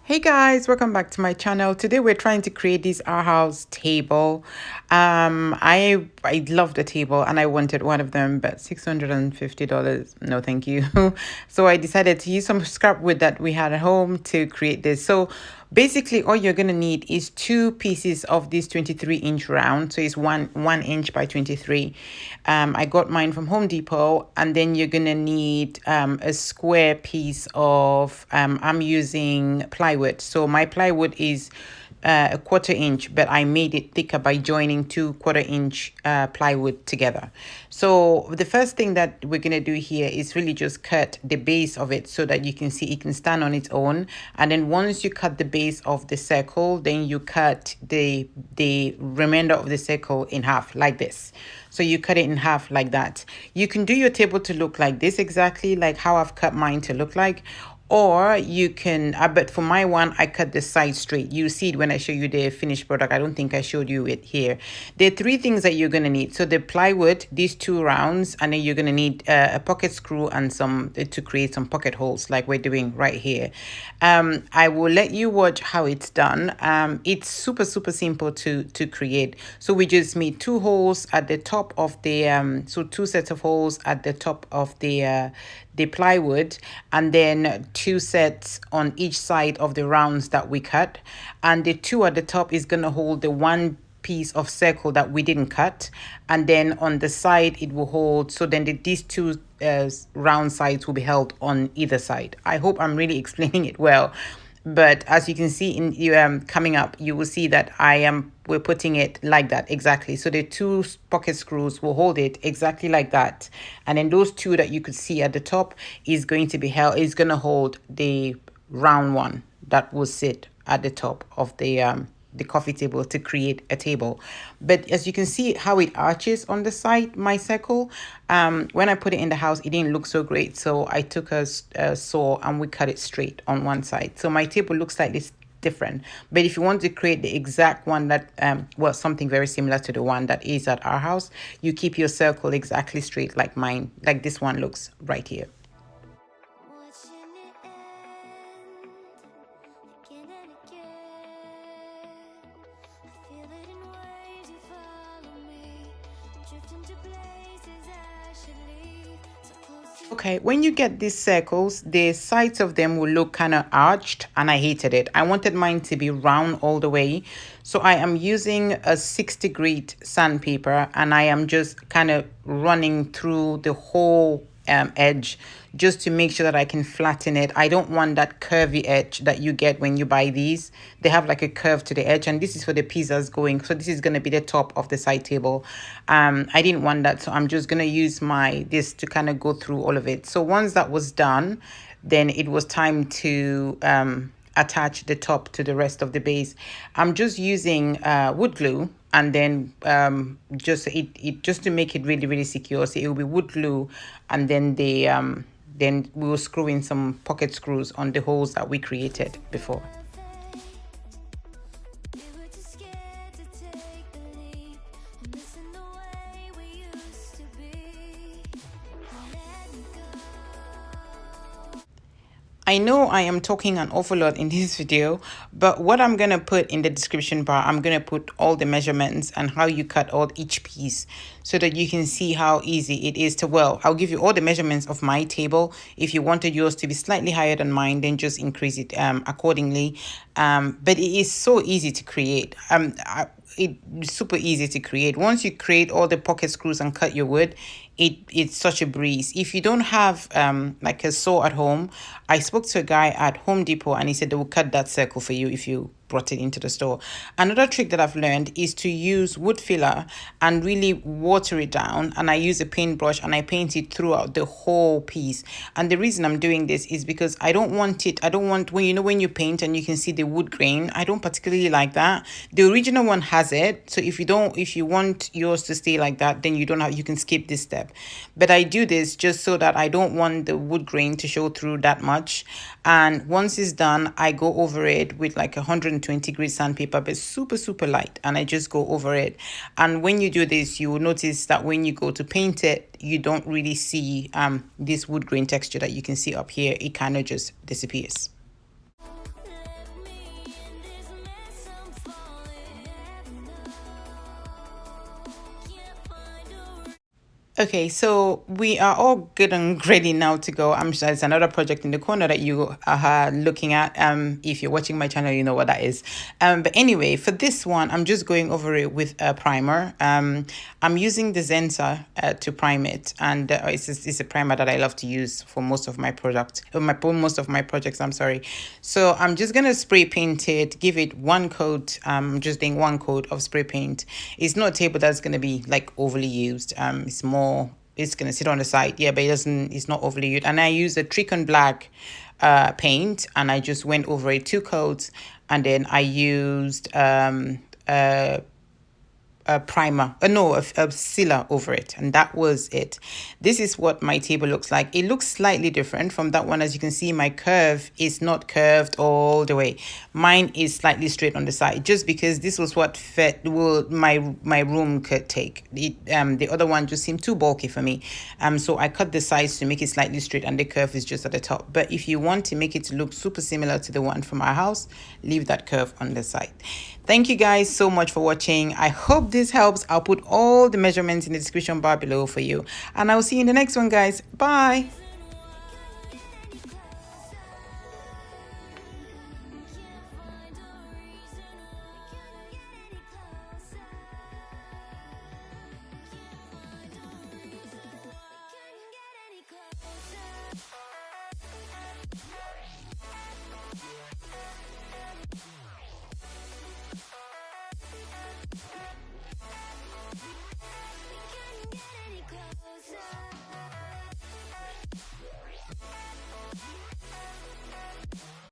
Hey guys, welcome back to my channel. Today we're trying to create this Arhaus table. I love the table and I wanted one of them, but $650, no thank you. So I decided to use some scrap wood that we had at home to create this. So basically all you're gonna need is two pieces of this 23-inch round. So it's one inch by 23. I got mine from Home Depot, and then you're gonna need a square piece of I'm using plywood. So my plywood is a 1/4 inch, but I made it thicker by joining two 1/4 inch plywood together. So the first thing that we're gonna do here is really just cut the base of it so that you can see it can stand on its own. And then once you cut the base of the circle, then you cut the remainder of the circle in half like this. So you cut it in half like that. You can do your table to look like this, exactly like how I've cut mine to look like. Or you can, but for my one, I cut the side straight. You see it when I show you the finished product. I don't think I showed you it here. There are three things that you're going to need. So the plywood, these two rounds, and then you're going to need a pocket screw and some to create some pocket holes like we're doing right here. I will let you watch how it's done. It's super simple to create. So we just made two holes at the top of the, so two sets of holes at the top of the plywood, and then two sets on each side of the rounds that we cut, and the two at the top is going to hold the one piece of circle that we didn't cut, and then on the side it will hold, so then these two round sides will be held on either side. I hope I'm really explaining it well. But as you can see in coming up, you will see that we're putting it like that exactly. So the two pocket screws will hold it exactly like that, and then those two that you could see at the top is going to hold the round one that will sit at the top of the coffee table to create a table. But as you can see how it arches on the side, my circle, when I put it in the house, it didn't look so great. So I took a saw and we cut it straight on one side. So my table looks like this different. But if you want to create the exact one that, well, something very similar to the one that is at our house, you keep your circle exactly straight like mine, like this one looks right here. Okay, when you get these circles, the sides of them will look kind of arched, and I hated it. I wanted mine to be round all the way. So I am using a 60 grit sandpaper, and I am just kind of running through the whole edge just to make sure that I can flatten it. I don't want that curvy edge that you get when you buy these. They have like a curve to the edge, and this is for the pizzas going. So this is going to be the top of the side table. I didn't want that, so I'm just going to use this to kind of go through all of it. So once that was done, then it was time to attach the top to the rest of the base. I'm just using wood glue, and then just to make it really secure. So it will be wood glue, and then then we will screw in some pocket screws on the holes that we created before. I know I am talking an awful lot in this video, but what I'm going to put in the description bar, I'm going to put all the measurements and how you cut out each piece so that you can see how easy it is to, well, I'll give you all the measurements of my table. If you wanted yours to be slightly higher than mine, then just increase it accordingly. But it is so easy to create. It's super easy to create. Once you create all the pocket screws and cut your wood, it's such a breeze. If you don't have like a saw at home, I spoke to a guy at Home Depot, and he said they will cut that circle for you if you brought it into the store. Another trick that I've learned is to use wood filler and really water it down, and I use a paintbrush and I paint it throughout the whole piece. And the reason I'm doing this is because I don't want when you paint and you can see the wood grain, I don't particularly like that. The original one has it, so if you want yours to stay like that, then you can skip this step. But I do this just so that I don't want the wood grain to show through that much. And once it's done, I go over it with like 120 grit sandpaper, but super light, and I just go over it. And when you do this, you will notice that when you go to paint it, you don't really see this wood grain texture that you can see up here. It kind of just disappears. Okay, so we are all good and ready now to go. I'm sure there's another project in the corner that you are looking at. If you're watching my channel, you know what that is. But anyway, for this one, I'm just going over it with a primer. I'm using the Zenza to prime it, and it's a primer that I love to use for most of my product, most of my projects. I'm sorry. So I'm just gonna spray paint it, give it one coat. I'm just doing one coat of spray paint. It's not a table that's gonna be like overly used. It's more, it's gonna sit on the side, yeah, but it's not overly used. And I use a Tricon black paint, and I just went over it 2 coats, and then I used a primer, no, a sealer over it, and that was it. This is what my table looks like. It looks slightly different from that one. As you can see, my curve is not curved all the way. Mine is slightly straight on the side, just because this was what fit will my room could take. The other one just seemed too bulky for me, so I cut the sides to make it slightly straight, and the curve is just at the top. But if you want to make it look super similar to the one from our house, leave that curve on the side. Thank you guys so much for watching. I hope this helps. I'll put all the measurements in the description bar below for you. And I will see you in the next one, guys. Bye.